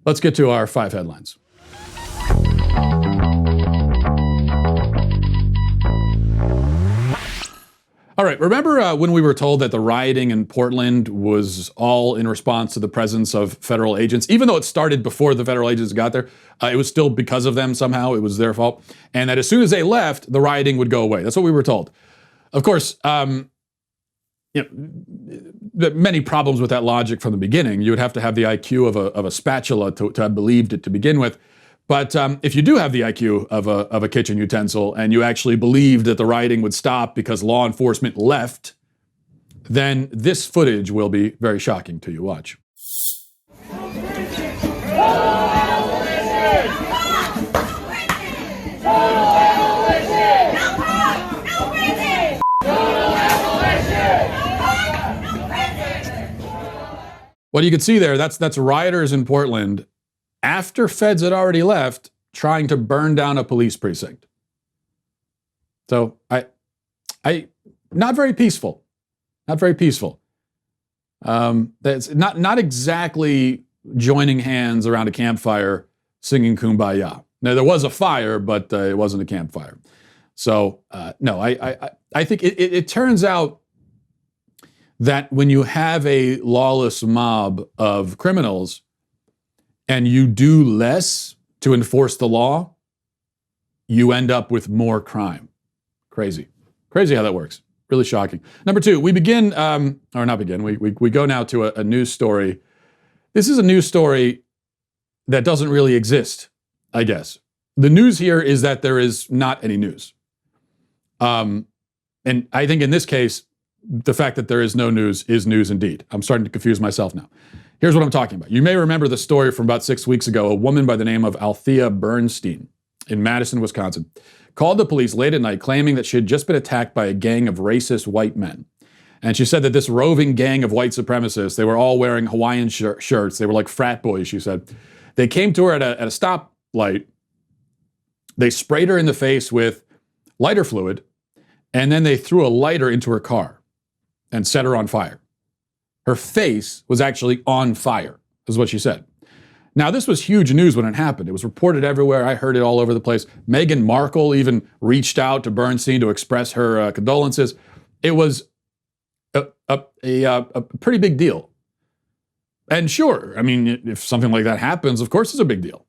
Let's get to our 5 headlines. All right, remember when we were told that the rioting in Portland was all in response to the presence of federal agents? Even though it started before the federal agents got there, it was still because of them somehow. It was their fault. And that as soon as they left, the rioting would go away. That's what we were told. Of course, many problems with that logic from the beginning. You would have to have the IQ of a spatula to have believed it to begin with. But if you do have the IQ of a kitchen utensil and you actually believed that the rioting would stop because law enforcement left, then this footage will be very shocking to you. Watch. What you can see there, that's rioters in Portland after feds had already left, trying to burn down a police precinct. So I not very peaceful. Not very peaceful. That's not exactly joining hands around a campfire singing Kumbaya. Now, there was a fire, but it wasn't a campfire. So, no, I think it turns out that when you have a lawless mob of criminals and you do less to enforce the law, you end up with more crime. Crazy. Crazy how that works. Really shocking. Number 2, we begin, we go now to a news story. This is a news story that doesn't really exist, I guess. The news here is that there is not any news. And I think in this case, the fact that there is no news is news indeed. I'm starting to confuse myself now. Here's what I'm talking about. You may remember the story from about 6 weeks ago. A woman by the name of Althea Bernstein in Madison, Wisconsin, called the police late at night claiming that she had just been attacked by a gang of racist white men. And she said that this roving gang of white supremacists, they were all wearing Hawaiian shirts. They were like frat boys, she said. They came to her at a stoplight. They sprayed her in the face with lighter fluid, and then they threw a lighter into her car and set her on fire. Her face was actually on fire, is what she said. Now, this was huge news when it happened. It was reported everywhere. I heard it all over the place. Meghan Markle even reached out to Bernstein to express her condolences. It was a pretty big deal. And sure, I mean, if something like that happens, of course it's a big deal.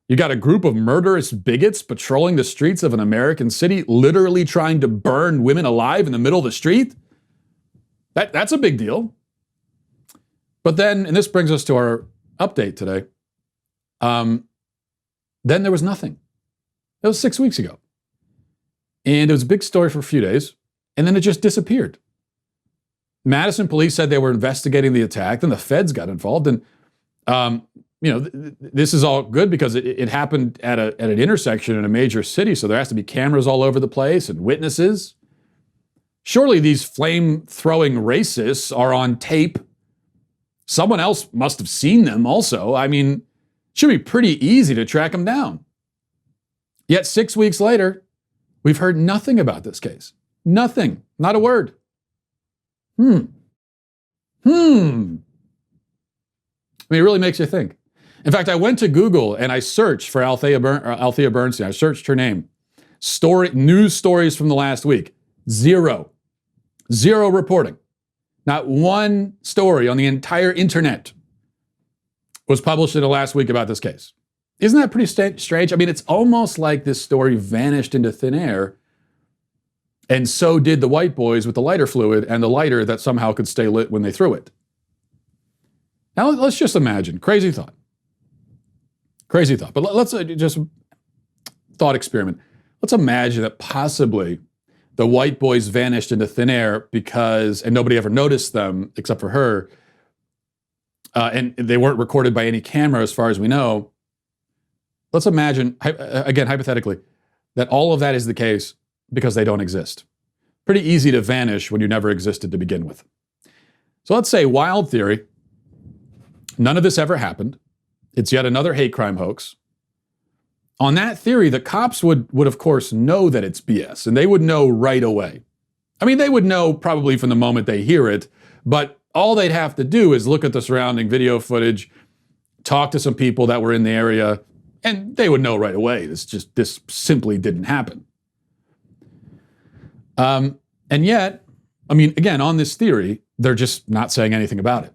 You got a group of murderous bigots patrolling the streets of an American city, literally trying to burn women alive in the middle of the street. That's a big deal. But then, and this brings us to our update today, then there was nothing. That was 6 weeks ago. And it was a big story for a few days, and then it just disappeared. Madison police said they were investigating the attack, then the feds got involved, and this is all good because it happened at an intersection in a major city, so there has to be cameras all over the place and witnesses. Surely these flame-throwing racists are on tape. Someone else must have seen them also. I mean, it should be pretty easy to track them down. Yet 6 weeks later, we've heard nothing about this case. Nothing. Not a word. I mean, it really makes you think. In fact, I went to Google and I searched for Althea Bernstein. I searched her name. News stories from the last week. Zero reporting. Not one story on the entire internet was published in the last week about this case. Isn't that pretty strange? I mean, it's almost like this story vanished into thin air, and so did the white boys with the lighter fluid and the lighter that somehow could stay lit when they threw it. Now, let's just imagine. Crazy thought. But let's just thought experiment. Let's imagine that possibly the white boys vanished into thin air and nobody ever noticed them except for her. And they weren't recorded by any camera as far as we know. Let's imagine, again, hypothetically, that all of that is the case because they don't exist. Pretty easy to vanish when you never existed to begin with. So let's say, wild theory, none of this ever happened. It's yet another hate crime hoax. On that theory, the cops would of course know that it's BS, and they would know right away. I mean, they would know probably from the moment they hear it, but all they'd have to do is look at the surrounding video footage, talked to some people that were in the area, and they would know right away. This simply didn't happen. And yet, I mean, again, on this theory, they're just not saying anything about it,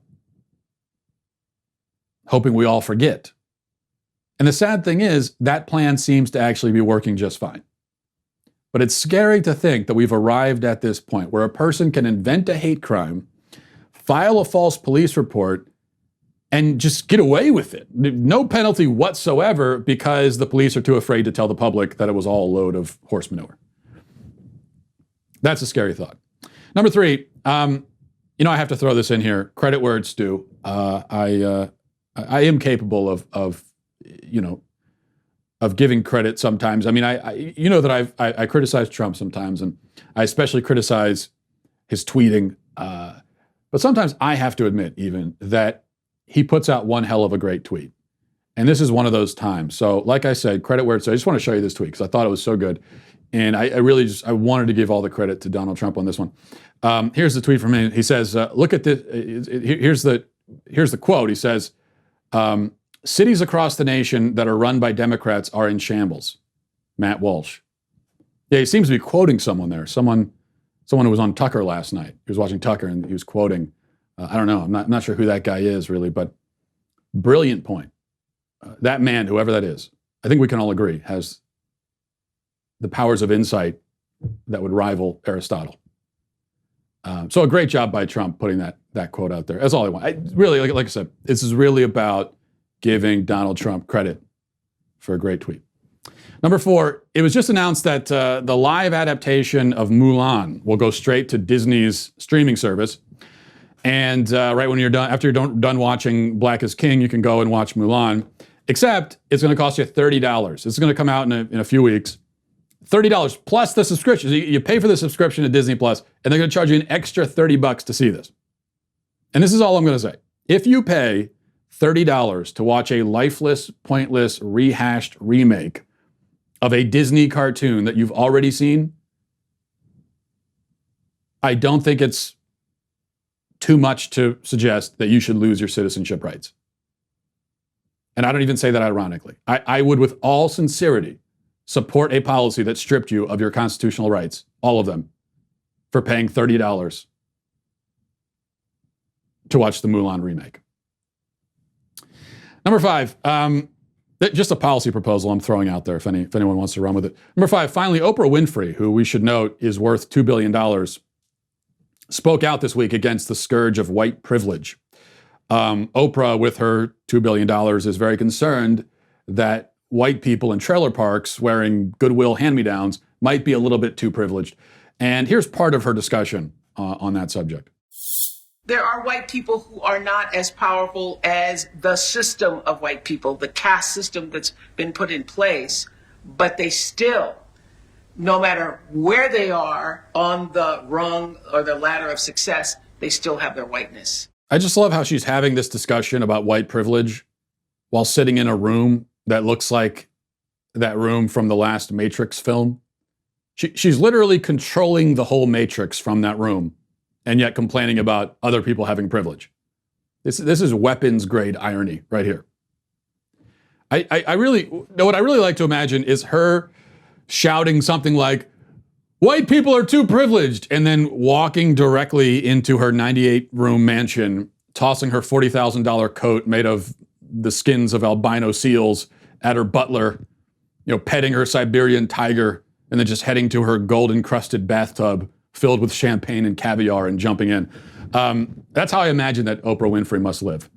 hoping we all forget. And the sad thing is, that plan seems to actually be working just fine. But it's scary to think that we've arrived at this point where a person can invent a hate crime, file a false police report, and just get away with it. No penalty whatsoever because the police are too afraid to tell the public that it was all a load of horse manure. That's a scary thought. Number 3, I have to throw this in here. Credit where it's due. I am capable of giving credit sometimes. I mean, I criticize Trump sometimes, and I especially criticize his tweeting. But sometimes I have to admit even that he puts out one hell of a great tweet. And this is one of those times. So like I said, credit where it's due. I just want to show you this tweet because I thought it was so good. And I wanted to give all the credit to Donald Trump on this one. Here's the tweet from him. He says, look at this. Here's the quote. He says, cities across the nation that are run by Democrats are in shambles. Matt Walsh. Yeah, he seems to be quoting someone there. Someone who was on Tucker last night. He was watching Tucker and he was quoting, I don't know, I'm not sure who that guy is really, but brilliant point. That man, whoever that is, I think we can all agree, has the powers of insight that would rival Aristotle. So a great job by Trump putting that quote out there. That's all I want. Really, like I said, this is really about giving Donald Trump credit for a great tweet. Number 4, it was just announced that the live adaptation of Mulan will go straight to Disney's streaming service. And right when you're done, after you're done watching Black is King, you can go and watch Mulan. Except it's going to cost you $30. It's going to come out in a few weeks. $30 plus the subscription. So you pay for the subscription to Disney Plus, and they're going to charge you an extra $30 to see this. And this is all I'm going to say. If you pay $30 to watch a lifeless, pointless, rehashed remake of a Disney cartoon that you've already seen, I don't think it's too much to suggest that you should lose your citizenship rights. And I don't even say that ironically. I would, with all sincerity, support a policy that stripped you of your constitutional rights, all of them, for paying $30 to watch the Mulan remake. Number 5, just a policy proposal I'm throwing out there if anyone wants to run with it. Number 5, finally, Oprah Winfrey, who we should note is worth $2 billion, spoke out this week against the scourge of white privilege. Oprah, with her $2 billion, is very concerned that white people in trailer parks wearing Goodwill hand-me-downs might be a little bit too privileged. And here's part of her discussion on that subject. There are white people who are not as powerful as the system of white people, the caste system that's been put in place, but they still, no matter where they are on the rung or the ladder of success, they still have their whiteness. I just love how she's having this discussion about white privilege while sitting in a room that looks like that room from the last Matrix film. She's literally controlling the whole Matrix from that room, and yet complaining about other people having privilege. This is weapons grade irony right here. I really, what I really like to imagine is her shouting something like, white people are too privileged, and then walking directly into her 98-room mansion, tossing her $40,000 coat made of the skins of albino seals at her butler, petting her Siberian tiger, and then just heading to her gold-encrusted bathtub filled with champagne and caviar and jumping in. That's how I imagine that Oprah Winfrey must live.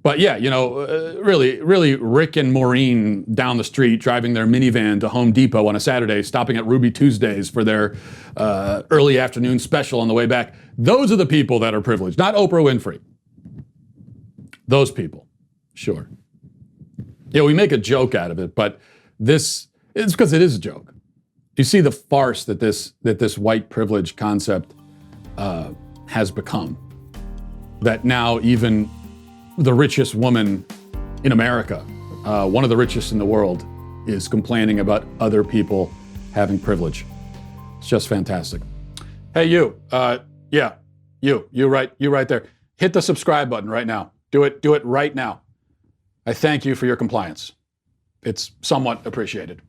But yeah, really Rick and Maureen down the street driving their minivan to Home Depot on a Saturday, stopping at Ruby Tuesdays for their early afternoon special on the way back. Those are the people that are privileged, not Oprah Winfrey. Those people, sure. We make a joke out of it, but it's because it is a joke. You see the farce that this white privilege concept has become. That now even the richest woman in America, one of the richest in the world, is complaining about other people having privilege. It's just fantastic. Hey, you right there. Hit the subscribe button right now. Do it right now. I thank you for your compliance. It's somewhat appreciated.